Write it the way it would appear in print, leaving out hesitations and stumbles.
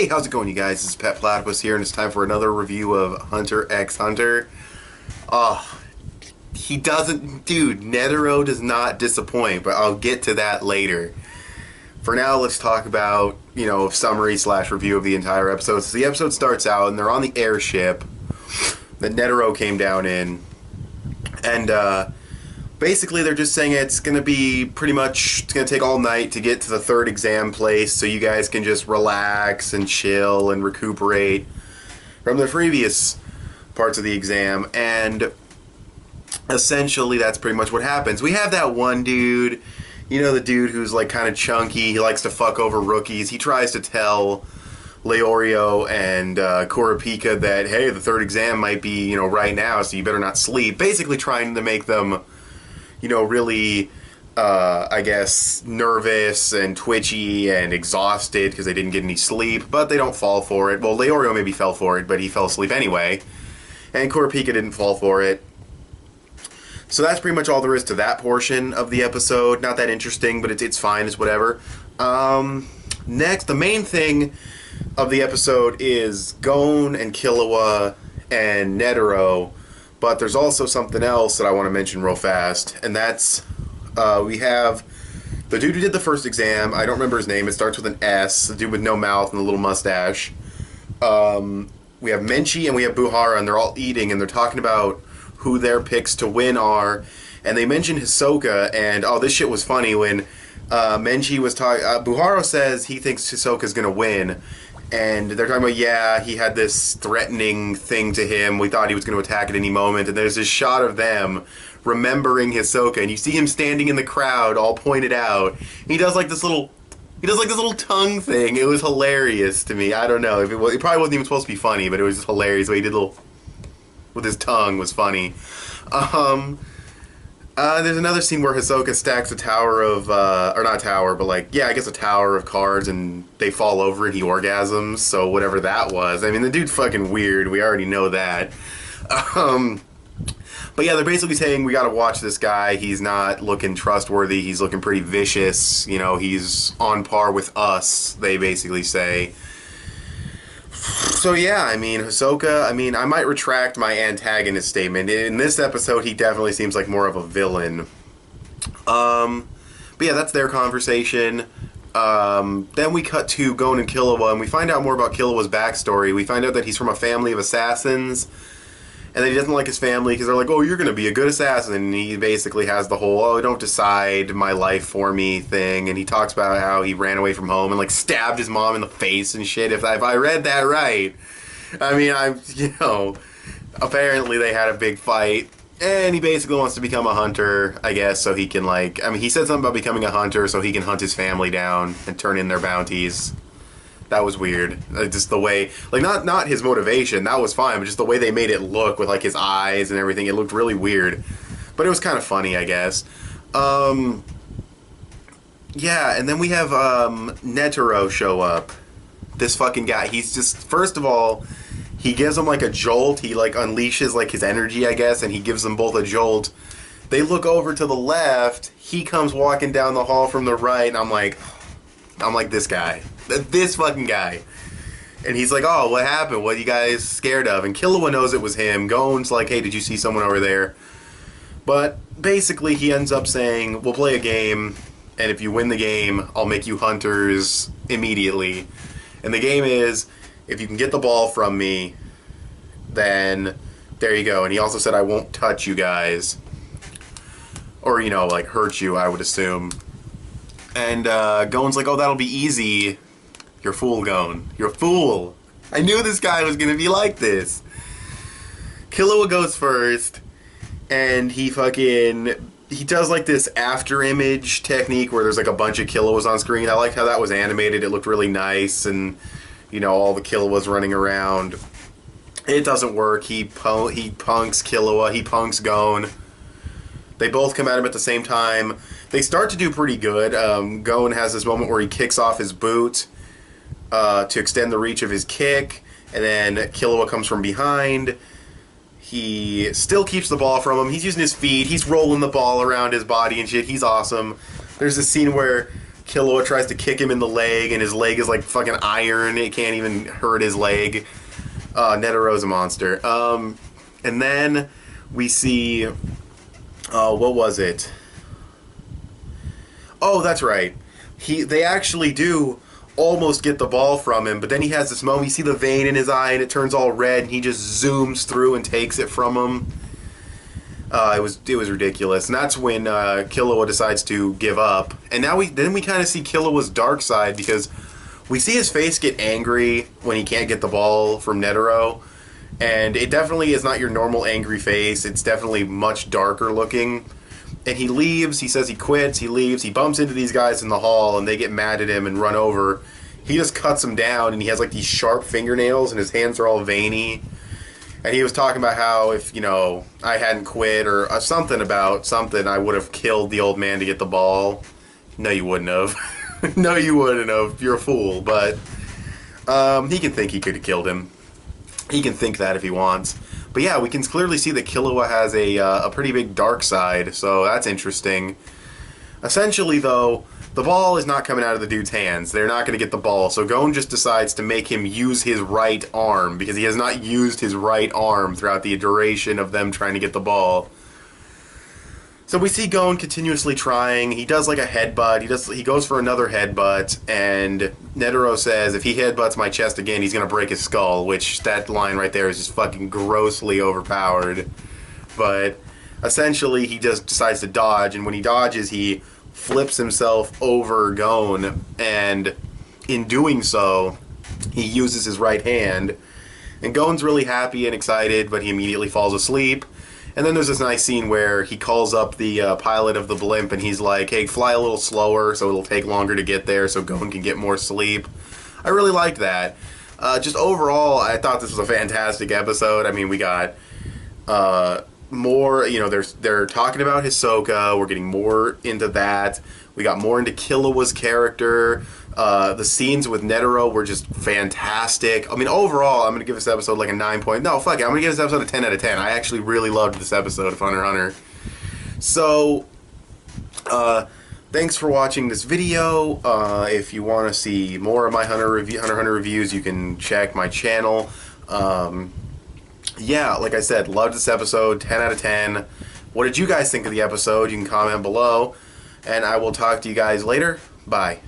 Hey, how's it going, you guys? This is Pet Platypus here, and it's time for another review of Hunter x Hunter. Oh, he doesn't... Dude, Netero does not disappoint, but I'll get to that later. For now, let's talk about, summary slash review of the entire episode. So the episode starts out, and they're on the airship that Netero came down in, and, basically, they're just saying it's going to be pretty much, it's going to take all night to get to the third exam place so you guys can just relax and chill and recuperate from the previous parts of the exam. And essentially, that's pretty much what happens. We have that one dude, the dude who's like kind of chunky, he likes to fuck over rookies. He tries to tell Leorio and Kurapika that, hey, the third exam might be, right now, so you better not sleep. Basically trying to make them really, I guess, nervous and twitchy and exhausted because they didn't get any sleep, but they don't fall for it. Well, Leorio maybe fell for it, but he fell asleep anyway, and Kurapika didn't fall for it. So that's pretty much all there is to that portion of the episode. Not that interesting, but it's fine, it's whatever. Next, the main thing of the episode is Gon and Killua and Netero. But there's also something else that I want to mention real fast, and that's, we have the dude who did the first exam. I don't remember his name. It starts with an S, the dude with no mouth and the little mustache. We have Menchi and we have Buhara, and they're all eating, and they're talking about who their picks to win are. And they mentioned Hisoka, and, this shit was funny when Menchi was talking. Buhara says he thinks Hisoka's going to win. And they're talking about, yeah, he had this threatening thing to him. We thought he was going to attack at any moment. And there's this shot of them remembering Hisoka. And you see him standing in the crowd, all pointed out. He does like this little tongue thing. It was hilarious to me. I don't know. It probably wasn't even supposed to be funny, but it was just hilarious. The way he did with his tongue was funny. There's another scene where Hisoka stacks a tower of, or not a tower, but I guess a tower of cards, and they fall over and he orgasms, so whatever that was. I mean, the dude's fucking weird, we already know that. But yeah, they're basically saying we gotta watch this guy, he's not looking trustworthy, he's looking pretty vicious, he's on par with us, they basically say. So yeah, I mean, Hisoka, I might retract my antagonist statement. In this episode, he definitely seems like more of a villain. But yeah, that's their conversation. Then we cut to Gon and Killua, and we find out more about Killua's backstory. We find out that he's from a family of assassins, and that he doesn't like his family because they're like, oh, you're going to be a good assassin. And he basically has the whole, oh, don't decide my life for me thing. And he talks about how he ran away from home and, stabbed his mom in the face and shit. If I read that right. I mean, apparently they had a big fight. And he basically wants to become a hunter, I guess, so he can, he said something about becoming a hunter so he can hunt his family down and turn in their bounties. That was weird. Just the way, not his motivation, that was fine, but just the way they made it look with, his eyes and everything, it looked really weird. But it was kind of funny, I guess. Yeah, and then we have, Netero show up. This fucking guy, he's just, first of all, he gives them, a jolt, he, unleashes, his energy, I guess, and he gives them both a jolt. They look over to the left, he comes walking down the hall from the right, and I'm like, this guy. This fucking guy. And he's like, oh, what happened? What are you guys scared of? And Killua knows it was him. Gon's like, hey, did you see someone over there? But basically he ends up saying, we'll play a game, and if you win the game, I'll make you hunters immediately. And the game is, if you can get the ball from me, then there you go. And he also said, I won't touch you guys. Or, hurt you, I would assume. And Gon's like, oh, that'll be easy. You're a fool, Gon. You're a fool. I knew this guy was going to be like this. Killua goes first, and he does this after image technique where there's a bunch of Killuas on screen. I liked how that was animated. It looked really nice, and, all the Killuas running around. It doesn't work. He punks Killua. He punks Gon. They both come at him at the same time. They start to do pretty good. Gon has this moment where he kicks off his boot to extend the reach of his kick, and then Killua comes from behind. He still keeps the ball from him. He's using his feet. He's rolling the ball around his body and shit. He's awesome. There's a scene where Killua tries to kick him in the leg, and his leg is like fucking iron. It can't even hurt his leg. Netero's a monster. And then we see, what was it? Oh, that's right. They actually do almost get the ball from him, but then he has this moment. You see the vein in his eye, and it turns all red, and he just zooms through and takes it from him. It was ridiculous, and that's when Killua decides to give up. And now we kind of see Killua's dark side, because we see his face get angry when he can't get the ball from Netero, and it definitely is not your normal angry face. It's definitely much darker looking. And he leaves. He says he quits. He leaves. He bumps into these guys in the hall, and they get mad at him and run over. He just cuts them down, and he has like these sharp fingernails, and his hands are all veiny. And he was talking about how if, I hadn't quit or something about something, I would have killed the old man to get the ball. No, you wouldn't have. No, you wouldn't have. You're a fool. But he can think he could have killed him. He can think that if he wants. But yeah, we can clearly see that Killua has a pretty big dark side, so that's interesting. Essentially, though, the ball is not coming out of the dude's hands. They're not going to get the ball, so Gon just decides to make him use his right arm, because he has not used his right arm throughout the duration of them trying to get the ball. So we see Gon continuously trying. He does like a headbutt. He goes for another headbutt, and Netero says if he headbutts my chest again, he's going to break his skull, which that line right there is just fucking grossly overpowered. But essentially, he just decides to dodge, and when he dodges, he flips himself over Gon, and in doing so, he uses his right hand. And Gon's really happy and excited, but he immediately falls asleep. And then there's this nice scene where he calls up the pilot of the blimp, and he's like, hey, fly a little slower so it'll take longer to get there so Gon can get more sleep. I really liked that. Just overall, I thought this was a fantastic episode. I mean, we got more, they're talking about Hisoka. We're getting more into that. We got more into Killua's character. The scenes with Netero were just fantastic. I mean, overall, I'm going to give this episode like a 9 point. No, fuck it. I'm going to give this episode a 10 out of 10. I actually really loved this episode of Hunter x Hunter. So, thanks for watching this video. If you want to see more of my Hunter x Hunter reviews, you can check my channel. Yeah, like I said, loved this episode, 10 out of 10. What did you guys think of the episode? You can comment below. And I will talk to you guys later. Bye.